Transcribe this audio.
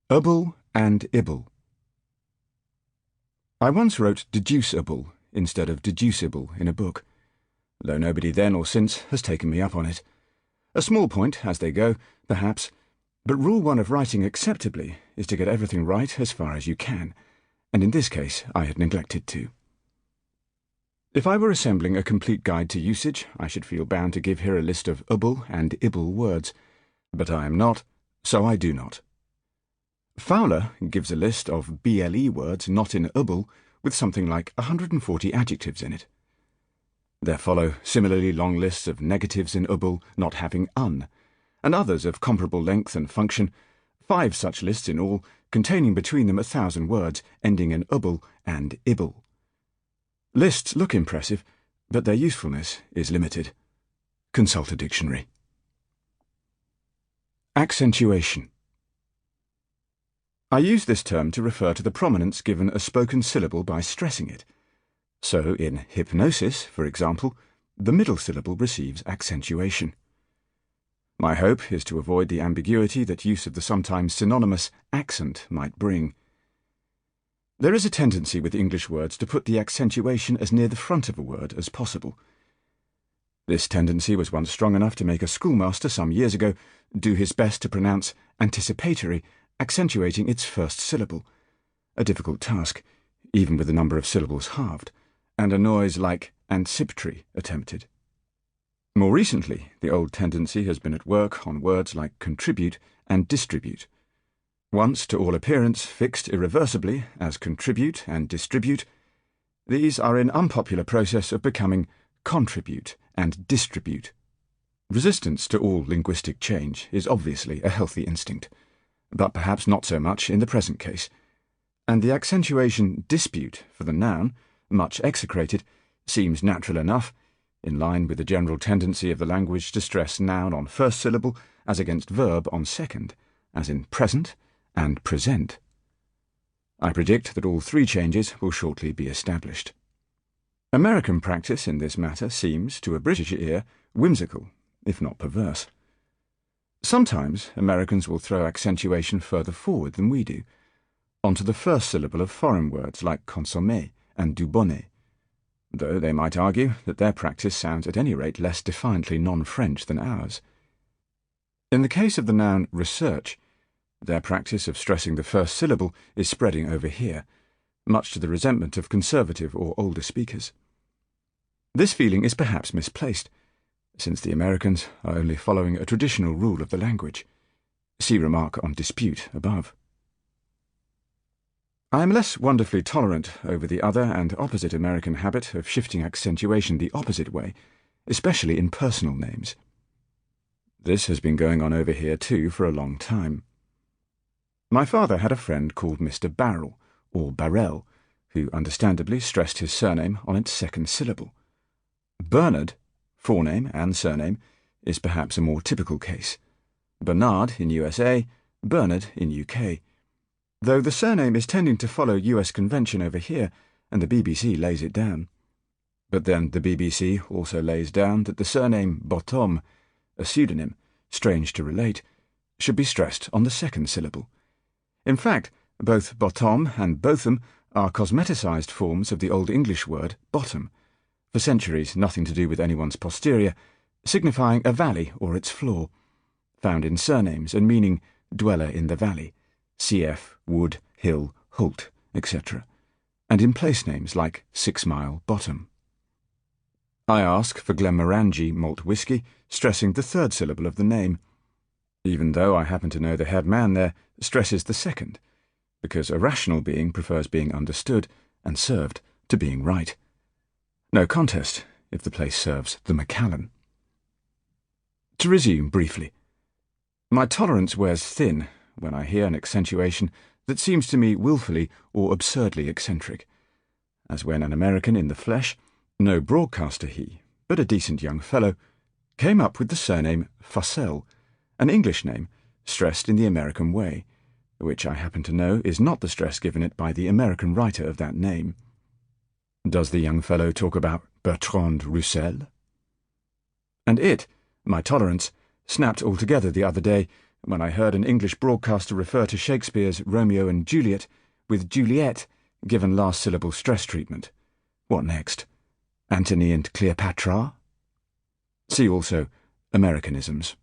Able and Ibble. I once wrote deducible instead of deducible in a book, though nobody then or since has taken me up on it. A small point, as they go, perhaps, but rule one of writing acceptably is to get everything right as far as you can, and in this case I had neglected to. If I were assembling a complete guide to usage, I should feel bound to give here a list of able and ibble words, but I am not, so I do not. Fowler gives a list of BLE words not in able with something like 140 adjectives in it. There follow similarly long lists of negatives in able not having un, and others of comparable length and function, 5 such lists in all, containing between them 1,000 words, ending in able and ibble. Lists look impressive, but their usefulness is limited. Consult a dictionary. Accentuation. I use this term to refer to the prominence given a spoken syllable by stressing it. So, in hypnosis, for example, the middle syllable receives accentuation. My hope is to avoid the ambiguity that use of the sometimes synonymous accent might bring. There is a tendency with English words to put the accentuation as near the front of a word as possible. This tendency was once strong enough to make a schoolmaster some years ago do his best to pronounce anticipatory, accentuating its first syllable, a difficult task, even with the number of syllables halved, and a noise like anciptry attempted. More recently, the old tendency has been at work on words like contribute and distribute. Once, to all appearance, fixed irreversibly as contribute and distribute, these are in unpopular process of becoming contribute and distribute. Resistance to all linguistic change is obviously a healthy instinct, but perhaps not so much in the present case, and the accentuation dispute for the noun, much execrated, seems natural enough, in line with the general tendency of the language to stress noun on first syllable as against verb on second, as in present and present. I predict that all 3 changes will shortly be established. American practice in this matter seems, to a British ear, whimsical, if not perverse. Sometimes Americans will throw accentuation further forward than we do, onto the first syllable of foreign words like consommé and du bonnet, though they might argue that their practice sounds at any rate less defiantly non-French than ours. In the case of the noun research, their practice of stressing the first syllable is spreading over here, much to the resentment of conservative or older speakers. This feeling is perhaps misplaced, since the Americans are only following a traditional rule of the language. See remark on dispute above. I am less wonderfully tolerant over the other and opposite American habit of shifting accentuation the opposite way, especially in personal names. This has been going on over here too for a long time. My father had a friend called Mr. Barrel, or Barrel, who understandably stressed his surname on its second syllable. Bernard, forename and surname, is perhaps a more typical case. Bernard in USA, Bernard in UK. Though the surname is tending to follow US convention over here, and the BBC lays it down. But then the BBC also lays down that the surname Bottom, a pseudonym, strange to relate, should be stressed on the second syllable. In fact, both Bottom and Botham are cosmeticized forms of the Old English word bottom, for centuries nothing to do with anyone's posterior, signifying a valley or its floor, found in surnames and meaning dweller in the valley, cf. Wood, Hill, Holt, etc., and in place names like 6 Mile Bottom. I ask for Glenmorangie malt whisky, stressing the third syllable of the name, even though I happen to know the head man there stresses the second, because a rational being prefers being understood and served to being right. No contest if the place serves the Macallan. To resume briefly, my tolerance wears thin when I hear an accentuation that seems to me wilfully or absurdly eccentric, as when an American in the flesh, no broadcaster he, but a decent young fellow, came up with the surname Fussell, an English name stressed in the American way, which I happen to know is not the stress given it by the American writer of that name. Does the young fellow talk about Bertrand Russell? And it, my tolerance, snapped altogether the other day when I heard an English broadcaster refer to Shakespeare's Romeo and Juliet with Juliet given last syllable stress treatment. What next? Antony and Cleopatra? See also Americanisms.